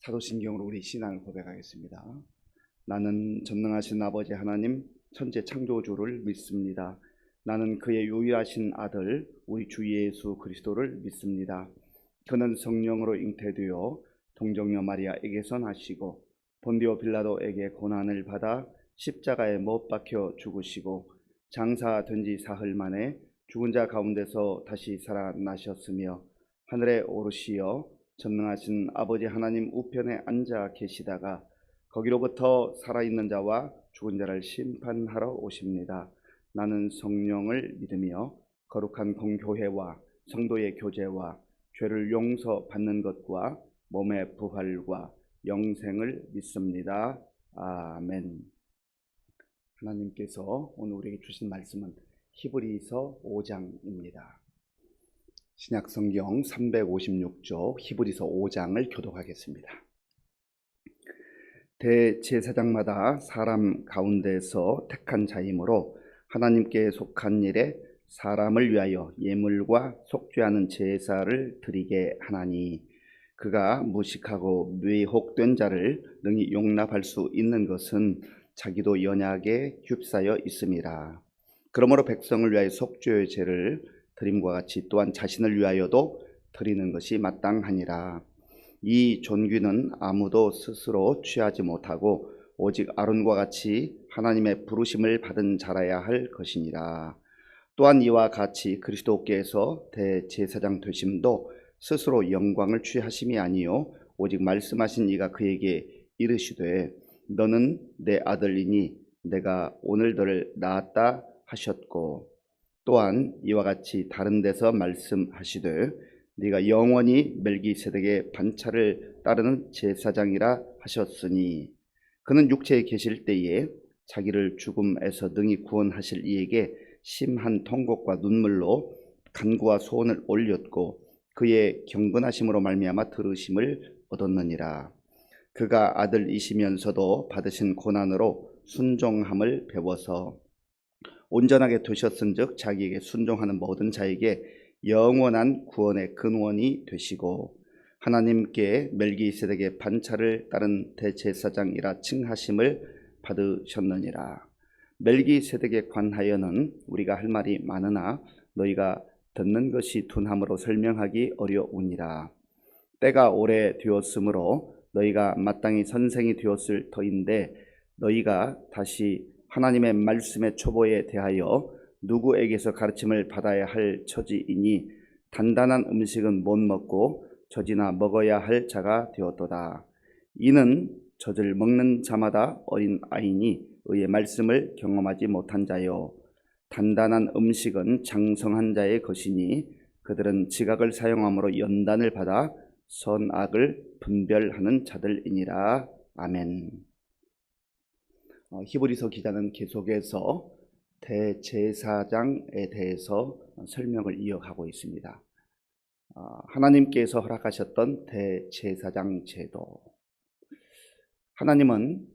사도신경으로 우리 신앙을 고백하겠습니다. 나는 전능하신 아버지 하나님 천재 창조주를 믿습니다. 나는 그의 유일하신 아들 우리 주 예수 그리스도를 믿습니다. 그는 성령으로 잉태되어 동정녀 마리아에게서 나시고 본디오 빌라도에게 고난을 받아 십자가에 못 박혀 죽으시고 장사된 지 사흘 만에 죽은 자 가운데서 다시 살아나셨으며 하늘에 오르시어 전능하신 아버지 하나님 우편에 앉아 계시다가 거기로부터 살아있는 자와 죽은 자를 심판하러 오십니다. 나는 성령을 믿으며 거룩한 공교회와 성도의 교제와 죄를 용서받는 것과 몸의 부활과 영생을 믿습니다. 아멘. 하나님께서 오늘 우리에게 주신 말씀은 히브리서 5장입니다. 신약성경 356조 히브리서 5장을 교독하겠습니다. 대제사장마다 사람 가운데서 택한 자이므로 하나님께 속한 일에 사람을 위하여 예물과 속죄하는 제사를 드리게 하나니 그가 무식하고 왜곡된 자를 능히 용납할 수 있는 것은 자기도 연약에 휩싸여 있음이라. 그러므로 백성을 위하여 속죄의 제를 드림과 같이 또한 자신을 위하여도 드리는 것이 마땅하니라. 이 존귀는 아무도 스스로 취하지 못하고 오직 아론과 같이 하나님의 부르심을 받은 자라야 할 것이니라. 또한 이와 같이 그리스도께서 대제사장 되심도 스스로 영광을 취하심이 아니요 오직 말씀하신 이가 그에게 이르시되 너는 내 아들이니 내가 오늘 너를 낳았다 하셨고 또한 이와 같이 다른 데서 말씀하시되 네가 영원히 멜기세덱의 반차를 따르는 제사장이라 하셨으니 그는 육체에 계실 때에 자기를 죽음에서 능히 구원하실 이에게 심한 통곡과 눈물로 간구와 소원을 올렸고 그의 경건하심으로 말미암아 들으심을 얻었느니라. 그가 아들이시면서도 받으신 고난으로 순종함을 배워서 온전하게 되셨은즉 자기에게 순종하는 모든 자에게 영원한 구원의 근원이 되시고 하나님께 멜기세덱의 반차를 따른 대제사장이라 칭하심을 받으셨느니라. 멜기세덱에 관하여는 우리가 할 말이 많으나 너희가 듣는 것이 둔함으로 설명하기 어려우니라. 때가 오래 되었으므로 너희가 마땅히 선생이 되었을 터인데 너희가 다시 하나님의 말씀의 초보에 대하여 누구에게서 가르침을 받아야 할 처지이니 단단한 음식은 못 먹고 젖이나 먹어야 할 자가 되었도다. 이는 젖을 먹는 자마다 어린 아이니 의의 말씀을 경험하지 못한 자요 단단한 음식은 장성한 자의 것이니 그들은 지각을 사용함으로 연단을 받아 선악을 분별하는 자들이니라. 아멘. 히브리서 기자는 계속해서 대제사장에 대해서 설명을 이어가고 있습니다. 하나님께서 허락하셨던 대제사장 제도. 하나님은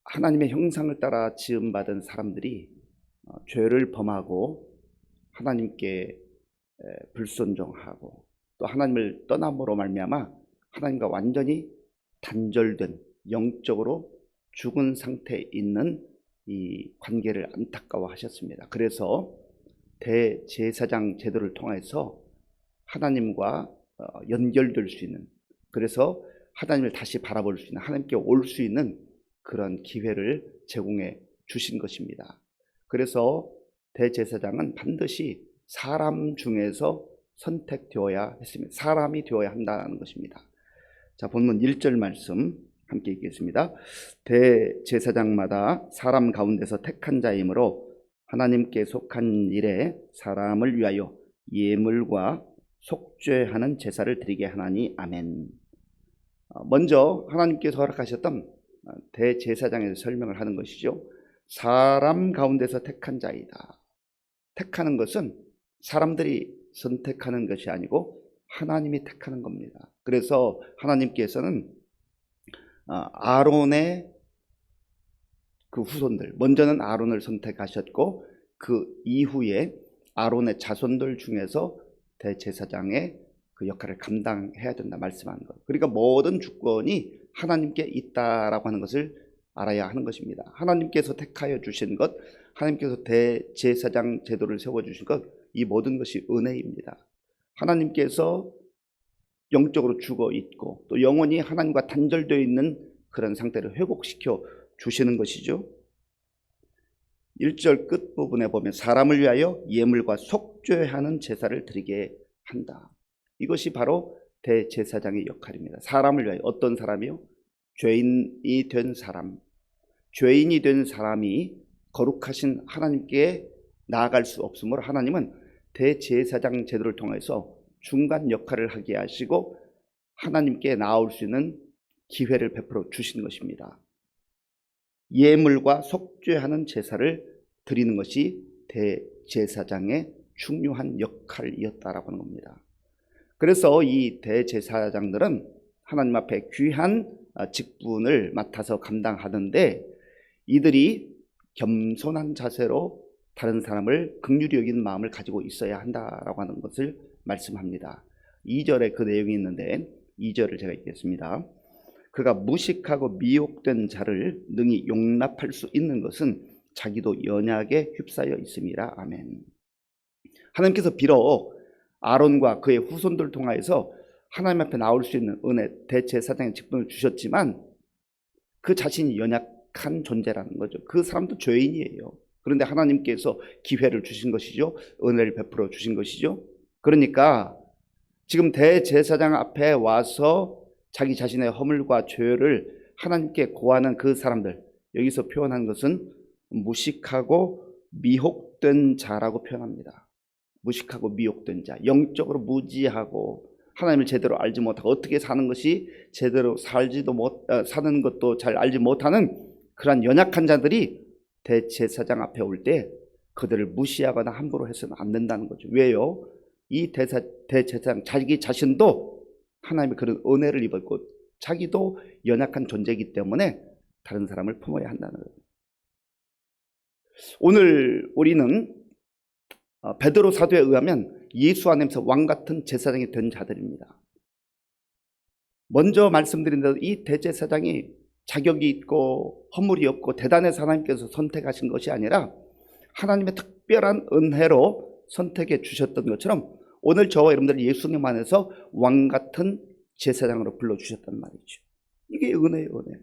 하나님의 형상을 따라 지음받은 사람들이 죄를 범하고 하나님께 불순종하고 또 하나님을 떠남으로 말미암아 하나님과 완전히 단절된 영적으로 죽은 상태에 있는 이 관계를 안타까워하셨습니다. 그래서 대제사장 제도를 통해서 하나님과 연결될 수 있는, 그래서 하나님을 다시 바라볼 수 있는, 하나님께 올 수 있는 그런 기회를 제공해 주신 것입니다. 그래서 대제사장은 반드시 사람 중에서 선택되어야 했습니다. 사람이 되어야 한다는 것입니다. 자, 본문 1절 말씀 함께 읽겠습니다. 대제사장마다 사람 가운데서 택한 자이므로 하나님께 속한 일에 사람을 위하여 예물과 속죄하는 제사를 드리게 하나니 아멘. 먼저 하나님께서 허락하셨던 대제사장에서 설명을 하는 것이죠. 사람 가운데서 택한 자이다. 택하는 것은 사람들이 선택하는 것이 아니고 하나님이 택하는 겁니다. 그래서 하나님께서는 아론의 그 후손들, 먼저는 아론을 선택하셨고 그 이후에 아론의 자손들 중에서 대제사장에 그 역할을 감당해야 된다 말씀하는 것. 그러니까 모든 주권이 하나님께 있다라고 하는 것을 알아야 하는 것입니다. 하나님께서 택하여 주신 것, 하나님께서 대제사장 제도를 세워주신 것, 이 모든 것이 은혜입니다. 하나님께서 영적으로 죽어 있고 또 영원히 하나님과 단절되어 있는 그런 상태를 회복시켜 주시는 것이죠. 1절 끝부분에 보면 사람을 위하여 예물과 속죄하는 제사를 드리게 한다. 이것이 바로 대제사장의 역할입니다. 사람을 위하여, 어떤 사람이요? 죄인이 된 사람. 죄인이 된 사람이 거룩하신 하나님께 나아갈 수 없으므로 하나님은 대제사장 제도를 통해서 중간 역할을 하게 하시고 하나님께 나올 수 있는 기회를 베풀어 주신 것입니다. 예물과 속죄하는 제사를 드리는 것이 대제사장의 중요한 역할이었다라고 하는 겁니다. 그래서 이 대제사장들은 하나님 앞에 귀한 직분을 맡아서 감당하는데 이들이 겸손한 자세로 다른 사람을 긍휼히 여기는 마음을 가지고 있어야 한다라고 하는 것을 말씀합니다. 2절에 그 내용이 있는데 2절을 제가 읽겠습니다. 그가 무식하고 미혹된 자를 능히 용납할 수 있는 것은 자기도 연약에 휩싸여 있음이라. 아멘. 하나님께서 비록 아론과 그의 후손들을 통하여서 하나님 앞에 나올 수 있는 은혜, 대제사장의 직분을 주셨지만 그 자신이 연약한 존재라는 거죠. 그 사람도 죄인이에요. 그런데 하나님께서 기회를 주신 것이죠. 은혜를 베풀어 주신 것이죠. 그러니까 지금 대제사장 앞에 와서 자기 자신의 허물과 죄를 하나님께 고하는 그 사람들, 여기서 표현한 것은 무식하고 미혹된 자라고 표현합니다. 무식하고 미혹된 자, 영적으로 무지하고 하나님을 제대로 알지 못하고 어떻게 사는 것이 제대로 사는 것도 잘 알지 못하는 그러한 연약한 자들이 대제사장 앞에 올 때 그들을 무시하거나 함부로 해서는 안 된다는 거죠. 왜요? 이 대제사장 자기 자신도 하나님의 그런 은혜를 입었고 자기도 연약한 존재이기 때문에 다른 사람을 품어야 한다는 거예요. 오늘 우리는 베드로 사도에 의하면 예수 안에서 왕같은 제사장이 된 자들입니다. 먼저 말씀드린 대로 이 대제사장이 자격이 있고 허물이 없고 대단해서 하나님께서 선택하신 것이 아니라 하나님의 특별한 은혜로 선택해 주셨던 것처럼 오늘 저와 여러분들 예수님 안에서 왕같은 제사장으로 불러주셨단 말이죠. 이게 은혜예요, 은혜.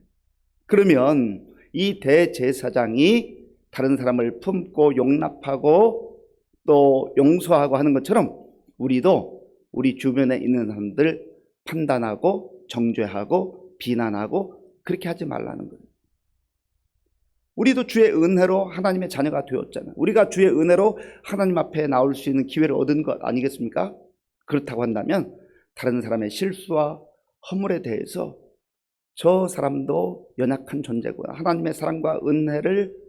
그러면 이 대제사장이 다른 사람을 품고 용납하고 또 용서하고 하는 것처럼 우리도 우리 주변에 있는 사람들 판단하고 정죄하고 비난하고 그렇게 하지 말라는 거예요. 우리도 주의 은혜로 하나님의 자녀가 되었잖아요. 우리가 주의 은혜로 하나님 앞에 나올 수 있는 기회를 얻은 것 아니겠습니까? 그렇다고 한다면 다른 사람의 실수와 허물에 대해서 저 사람도 연약한 존재구나, 하나님의 사랑과 은혜를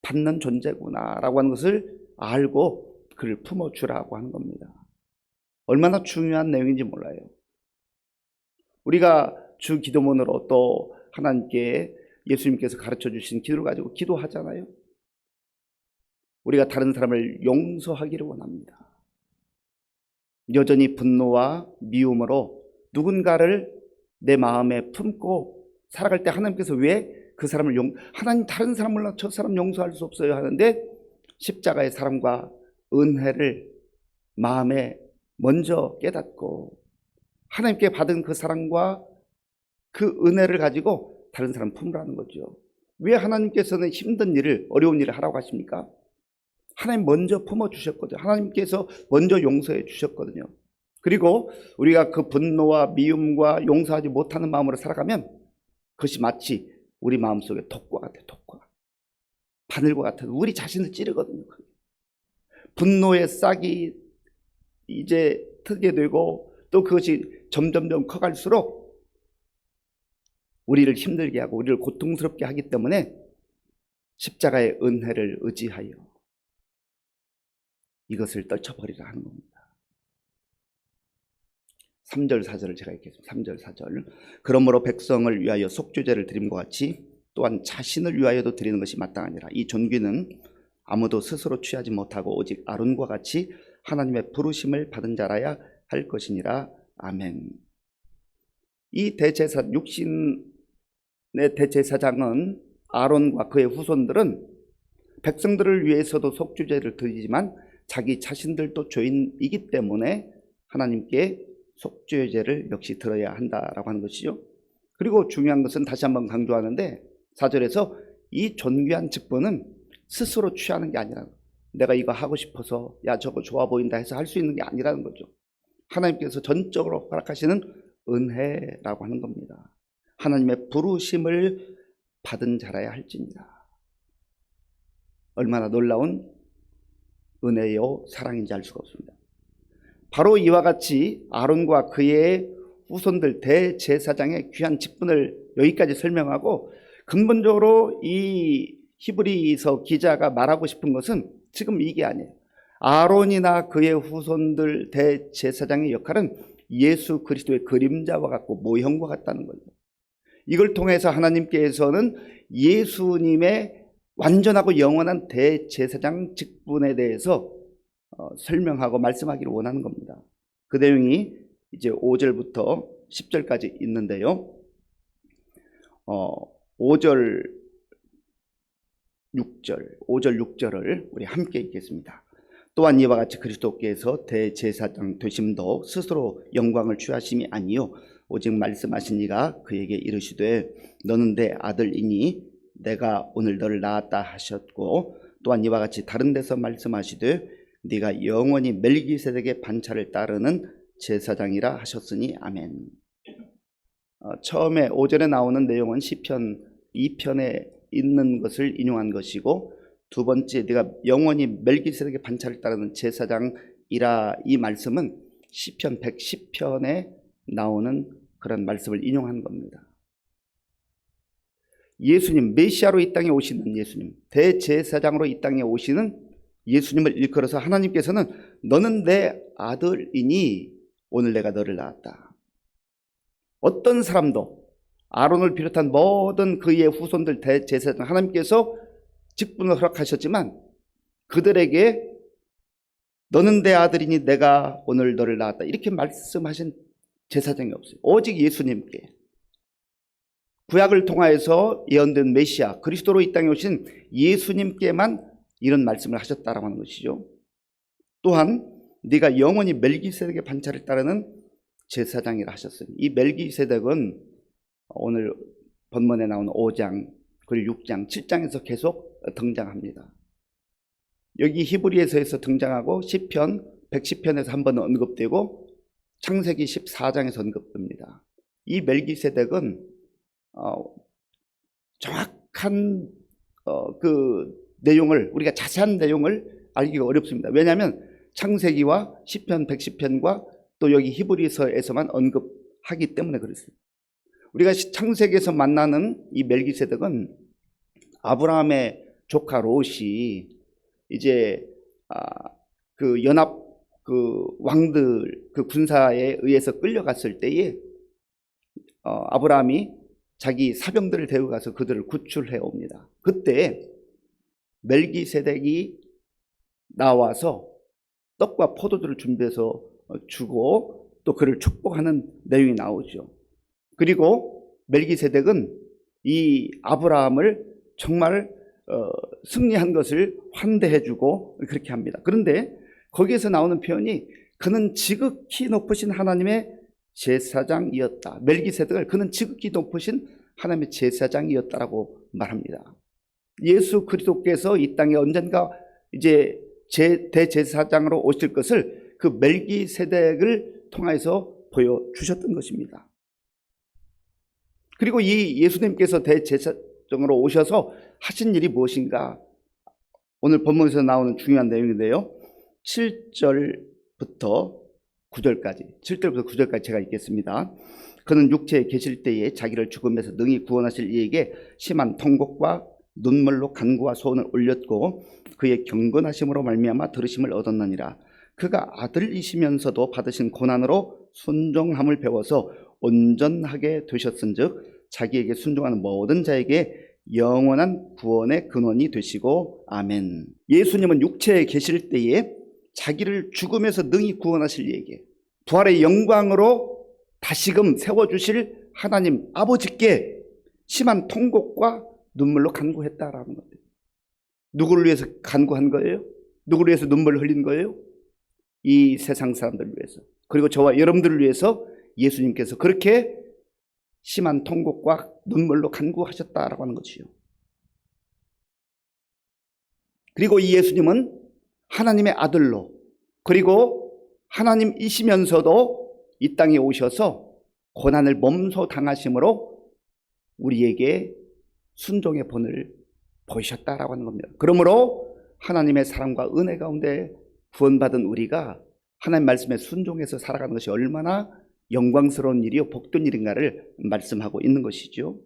받는 존재구나 라고 하는 것을 알고 그를 품어주라고 하는 겁니다. 얼마나 중요한 내용인지 몰라요. 우리가 주 기도문으로 또 하나님께 예수님께서 가르쳐 주신 기도를 가지고 기도하잖아요. 우리가 다른 사람을 용서하기를 원합니다. 여전히 분노와 미움으로 누군가를 내 마음에 품고 살아갈 때 하나님께서 왜 그 사람을 하나님 다른 사람을 저 사람 용서할 수 없어요 하는데 십자가의 사랑과 은혜를 마음에 먼저 깨닫고 하나님께 받은 그 사랑과 그 은혜를 가지고 다른 사람 품으라는 거죠. 왜 하나님께서는 힘든 일을, 어려운 일을 하라고 하십니까? 하나님 먼저 품어주셨거든요. 하나님께서 먼저 용서해 주셨거든요. 그리고 우리가 그 분노와 미움과 용서하지 못하는 마음으로 살아가면 그것이 마치 우리 마음속에 독과 같아요. 독과. 바늘과 같아서 우리 자신을 찌르거든요. 분노의 싹이 이제 트게 되고 또 그것이 점점점 커갈수록 우리를 힘들게 하고 우리를 고통스럽게 하기 때문에 십자가의 은혜를 의지하여 이것을 떨쳐버리라 하는 겁니다. 3절 4절을 제가 읽겠습니다. 3절 4절. 그러므로 백성을 위하여 속죄제를 드림과 같이 또한 자신을 위하여도 드리는 것이 마땅하니라. 이 존귀는 아무도 스스로 취하지 못하고 오직 아론과 같이 하나님의 부르심을 받은 자라야 할 것이니라. 아멘. 이 육신의 대제사장은 아론과 그의 후손들은 백성들을 위해서도 속죄제를 드리지만 자기 자신들도 죄인이기 때문에 하나님께 속죄제를 역시 드려야 한다라고 하는 것이죠. 그리고 중요한 것은 다시 한번 강조하는데 4절에서 이 존귀한 직분은 스스로 취하는 게 아니라, 내가 이거 하고 싶어서 야 저거 좋아 보인다 해서 할 수 있는 게 아니라는 거죠. 하나님께서 전적으로 허락하시는 은혜라고 하는 겁니다. 하나님의 부르심을 받은 자라야 할지니라. 얼마나 놀라운 은혜요 사랑인지 알 수가 없습니다. 바로 이와 같이 아론과 그의 후손들 대제사장의 귀한 직분을 여기까지 설명하고, 근본적으로 이 히브리서 기자가 말하고 싶은 것은 지금 이게 아니에요. 아론이나 그의 후손들 대제사장의 역할은 예수 그리스도의 그림자와 같고 모형과 같다는 거죠. 이걸 통해서 하나님께서는 예수님의 완전하고 영원한 대제사장 직분에 대해서 설명하고 말씀하기를 원하는 겁니다. 그 내용이 이제 5절부터 10절까지 있는데요. 5절 6절을 우리 함께 읽겠습니다. 또한 이와 같이 그리스도께서 대제사장 되심도 스스로 영광을 취하심이 아니요 오직 말씀하신 이가 그에게 이르시되 너는 내 아들이니 내가 오늘 너를 낳았다 하셨고, 또한 이와 같이 다른 데서 말씀하시되 네가 영원히 멜기세덱의 반차를 따르는 제사장이라 하셨으니 아멘. 처음에 5절에 나오는 내용은 시편 2편에 있는 것을 인용한 것이고, 두 번째 네가 영원히 멜기세덱의 반차를 따르는 제사장이라, 이 말씀은 시편 110편에 나오는 그런 말씀을 인용한 겁니다. 예수님, 메시아로 이 땅에 오시는 예수님, 대제사장으로 이 땅에 오시는 예수님을 일컬어서 하나님께서는 너는 내 아들이니 오늘 내가 너를 낳았다. 어떤 사람도, 아론을 비롯한 모든 그의 후손들 대제사장, 하나님께서 직분을 허락하셨지만 그들에게 너는 내 아들이니 내가 오늘 너를 낳았다 이렇게 말씀하신 제사장이 없어요. 오직 예수님께, 구약을 통하여서 예언된 메시아 그리스도로 이 땅에 오신 예수님께만 이런 말씀을 하셨다라고 하는 것이죠. 또한 네가 영원히 멜기세덱의 반차를 따르는 제사장이라 하셨어요. 이 멜기세덱은 오늘 본문에 나오는 5장 그리고 6장 7장에서 계속 등장합니다. 여기 히브리서에서 등장하고 시편 110편에서 한 번 언급되고 창세기 14장에서 언급됩니다. 이 멜기세덱은 정확한 그 내용을, 우리가 자세한 내용을 알기가 어렵습니다. 왜냐하면 창세기와 시편 110편과 또 여기 히브리서에서만 언급하기 때문에 그렇습니다. 우리가 창세기에서 만나는 이 멜기세덱은 아브라함의 조카 롯이 이제 그 연합 그 왕들 그 군사에 의해서 끌려갔을 때에 아브라함이 자기 사병들을 데리고 가서 그들을 구출해 옵니다. 그때 멜기세덱이 나와서 떡과 포도주를 준비해서 주고 또 그를 축복하는 내용이 나오죠. 그리고 멜기세덱은 이 아브라함을 정말 승리한 것을 환대해주고 그렇게 합니다. 그런데 거기에서 나오는 표현이 그는 지극히 높으신 하나님의 제사장이었다. 멜기세덱을 그는 지극히 높으신 하나님의 제사장이었다라고 말합니다. 예수 그리스도께서 이 땅에 언젠가 이제 대제사장으로 오실 것을 그 멜기세덱을 통해서 보여주셨던 것입니다. 그리고 이 예수님께서 대제사장으로 오셔서 하신 일이 무엇인가? 오늘 본문에서 나오는 중요한 내용인데요. 7절부터 9절까지 제가 읽겠습니다. 그는 육체에 계실 때에 자기를 죽음에서 능히 구원하실 이에게 심한 통곡과 눈물로 간구와 소원을 올렸고 그의 경건하심으로 말미암아 들으심을 얻었느니라. 그가 아들이시면서도 받으신 고난으로 순종함을 배워서 온전하게 되셨은즉 자기에게 순종하는 모든 자에게 영원한 구원의 근원이 되시고 아멘. 예수님은 육체에 계실 때에 자기를 죽음에서 능히 구원하실 이에게, 부활의 영광으로 다시금 세워주실 하나님 아버지께 심한 통곡과 눈물로 간구했다라는 거예요. 누구를 위해서 간구한 거예요? 누구를 위해서 눈물을 흘린 거예요? 이 세상 사람들을 위해서, 그리고 저와 여러분들을 위해서 예수님께서 그렇게 심한 통곡과 눈물로 간구하셨다라고 하는 것이요. 그리고 이 예수님은 하나님의 아들로, 그리고 하나님이시면서도 이 땅에 오셔서 고난을 몸소 당하심으로 우리에게 순종의 본을 보이셨다라고 하는 겁니다. 그러므로 하나님의 사랑과 은혜 가운데 구원받은 우리가 하나님 말씀에 순종해서 살아가는 것이 얼마나 영광스러운 일이요 복된 일인가를 말씀하고 있는 것이죠.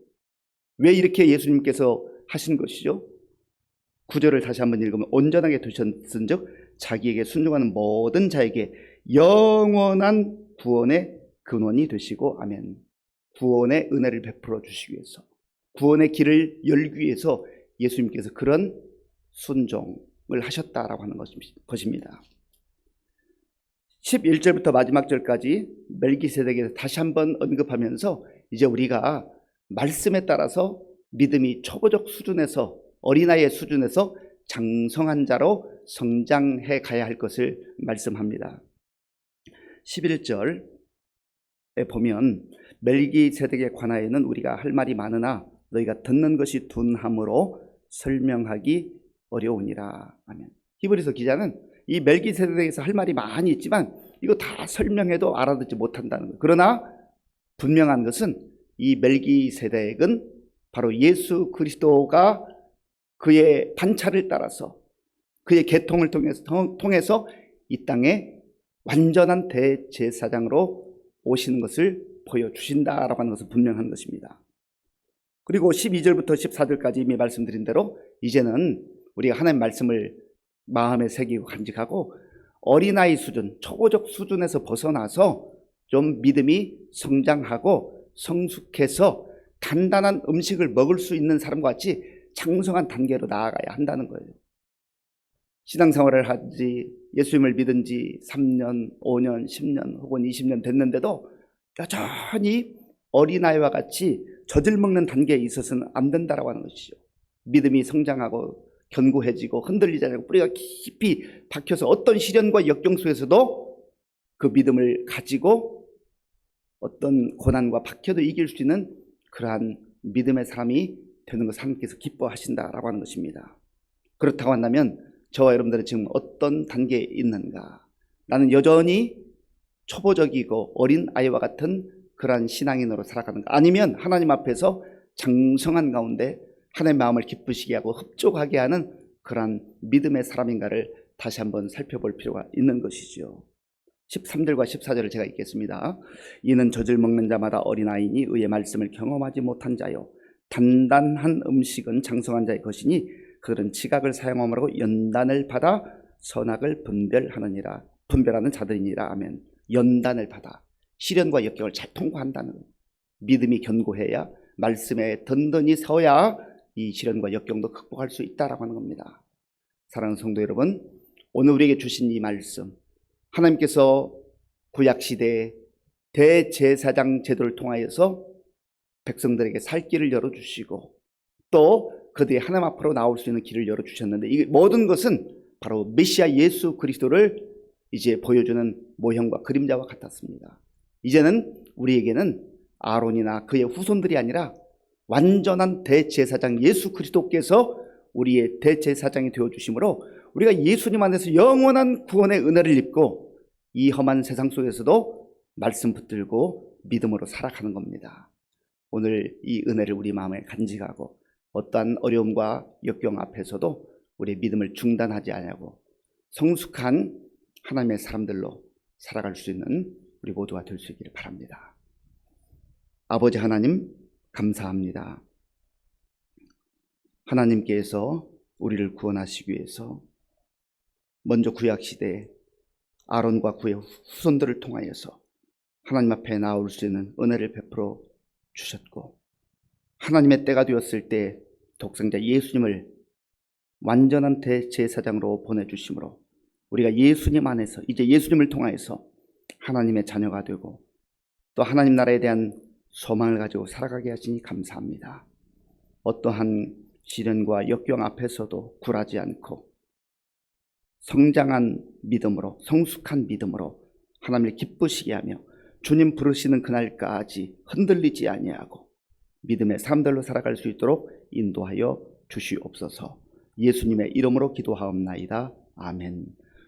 왜 이렇게 예수님께서 하신 것이죠? 9절을 다시 한번 읽으면 온전하게 두셨은즉 자기에게 순종하는 모든 자에게 영원한 구원의 근원이 되시고, 아멘. 구원의 은혜를 베풀어 주시기 위해서, 구원의 길을 열기 위해서 예수님께서 그런 순종을 하셨다라고 하는 것입니다. 11절부터 마지막 절까지 멜기세덱에 다시 한번 언급하면서 이제 우리가 말씀에 따라서 믿음이 초보적 수준에서, 어린아이의 수준에서 장성한 자로 성장해 가야 할 것을 말씀합니다. 11절에 보면 멜기세덱에 관하여는 우리가 할 말이 많으나 너희가 듣는 것이 둔함으로 설명하기 어려우니라. 아멘. 히브리서 기자는 이 멜기세덱에서 할 말이 많이 있지만 이거 다 설명해도 알아듣지 못한다는 거예요. 그러나 분명한 것은 이 멜기세덱은 바로 예수 그리스도가 그의 반차를 따라서, 그의 계통을 통해서 이 땅에 완전한 대제사장으로 오시는 것을 보여주신다라고 하는 것은 분명한 것입니다. 그리고 12절부터 14절까지 이미 말씀드린 대로 이제는 우리가 하나님의 말씀을 마음에 새기고 간직하고 어린아이 수준, 초보적 수준에서 벗어나서 좀 믿음이 성장하고 성숙해서 단단한 음식을 먹을 수 있는 사람과 같이 장성한 단계로 나아가야 한다는 거예요. 신앙생활을 하지, 예수님을 믿은 지 3년, 5년, 10년 혹은 20년 됐는데도 여전히 어린아이와 같이 젖을 먹는 단계에 있어서는 안 된다라고 하는 것이죠. 믿음이 성장하고 견고해지고 흔들리지 않고 뿌리가 깊이 박혀서 어떤 시련과 역경 속에서도 그 믿음을 가지고 어떤 고난과 박혀도 이길 수 있는 그러한 믿음의 사람이 되는 것을 하나님께서 기뻐하신다라고 하는 것입니다. 그렇다고 한다면 저와 여러분들은 지금 어떤 단계에 있는가? 나는 여전히 초보적이고 어린 아이와 같은 그러한 신앙인으로 살아가는가? 아니면 하나님 앞에서 장성한 가운데 하나님의 마음을 기쁘시게 하고 흡족하게 하는 그러한 믿음의 사람인가를 다시 한번 살펴볼 필요가 있는 것이죠. 13절과 14절을 제가 읽겠습니다. 이는 젖을 먹는 자마다 어린아이니 의의 말씀을 경험하지 못한 자요 단단한 음식은 장성한 자의 것이니 그들은 지각을 사용함으로 연단을 받아 선악을 분별하는 자들이니라. 아멘. 연단을 받아 시련과 역경을 잘 통과한다는 믿음이 견고해야, 말씀에 든든히 서야 이 시련과 역경도 극복할 수 있다라고 하는 겁니다. 사랑하는 성도 여러분, 오늘 우리에게 주신 이 말씀, 하나님께서 구약시대에 대제사장 제도를 통하여서 백성들에게 살 길을 열어주시고 또 그들이 하나님 앞으로 나올 수 있는 길을 열어주셨는데, 이 모든 것은 바로 메시아 예수 그리스도를 이제 보여주는 모형과 그림자와 같았습니다. 이제는 우리에게는 아론이나 그의 후손들이 아니라 완전한 대제사장 예수 그리스도께서 우리의 대제사장이 되어주심으로 우리가 예수님 안에서 영원한 구원의 은혜를 입고 이 험한 세상 속에서도 말씀 붙들고 믿음으로 살아가는 겁니다. 오늘 이 은혜를 우리 마음에 간직하고 어떠한 어려움과 역경 앞에서도 우리의 믿음을 중단하지 않고 성숙한 하나님의 사람들로 살아갈 수 있는 우리 모두가 될 수 있기를 바랍니다. 아버지 하나님, 감사합니다. 하나님께서 우리를 구원하시기 위해서 먼저 구약시대에 아론과 그의 후손들을 통하여서 하나님 앞에 나올 수 있는 은혜를 베풀어 주셨고, 하나님의 때가 되었을 때 독생자 예수님을 완전한 대제사장으로 보내주심으로 우리가 예수님 안에서 이제 예수님을 통하여서 하나님의 자녀가 되고 또 하나님 나라에 대한 소망을 가지고 살아가게 하시니 감사합니다. 어떠한 시련과 역경 앞에서도 굴하지 않고 성장한 믿음으로, 성숙한 믿음으로 하나님을 기쁘시게 하며 주님 부르시는 그날까지 흔들리지 아니하고 믿음의 삶들로 살아갈 수 있도록 인도하여 주시옵소서. 예수님의 이름으로 기도하옵나이다. 아멘.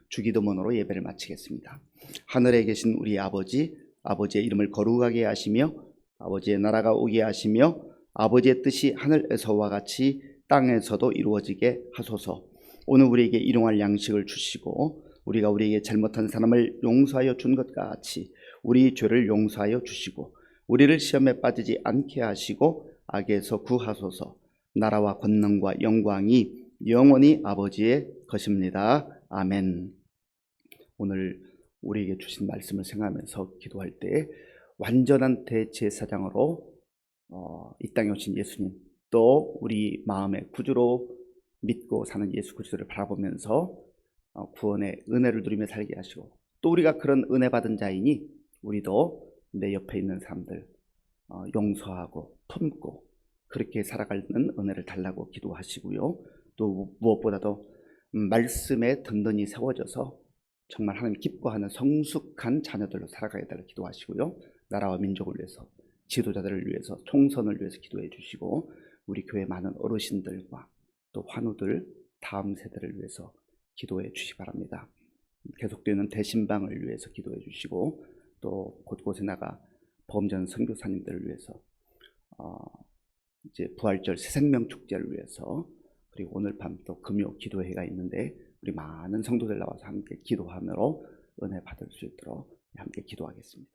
주기도문으로 예배를 마치겠습니다. 하늘에 계신 우리 아버지, 아버지의 이름을 거룩하게 하시며 아버지의 나라가 오게 하시며 아버지의 뜻이 하늘에서와 같이 땅에서도 이루어지게 하소서. 오늘 우리에게 일용할 양식을 주시고 우리가 우리에게 잘못한 사람을 용서하여 준 것 같이 우리 죄를 용서하여 주시고 우리를 시험에 빠지지 않게 하시고 악에서 구하소서. 나라와 권능과 영광이 영원히 아버지의 것입니다. 아멘. 오늘 우리에게 주신 말씀을 생각하면서 기도할 때 완전한 대제사장으로 이 땅에 오신 예수님, 또 우리 마음의 구주로 믿고 사는 예수 그리스도를 바라보면서 구원의 은혜를 누리며 살게 하시고, 또 우리가 그런 은혜 받은 자이니 우리도 내 옆에 있는 사람들 용서하고 품고 그렇게 살아가는 은혜를 달라고 기도하시고요. 또 무엇보다도 말씀에 든든히 세워져서 정말 하나님 기뻐하는 성숙한 자녀들로 살아가야 달라고 기도하시고요. 나라와 민족을 위해서, 지도자들을 위해서, 총선을 위해서 기도해 주시고, 우리 교회 많은 어르신들과 또 환우들, 다음 세대를 위해서 기도해 주시기 바랍니다. 계속되는 대신방을 위해서 기도해 주시고, 또 곳곳에 나가 범전 선교사님들을 위해서, 이제 부활절 새생명 축제를 위해서, 그리고 오늘 밤 또 금요 기도회가 있는데 우리 많은 성도들 나와서 함께 기도하므로 은혜 받을 수 있도록 함께 기도하겠습니다.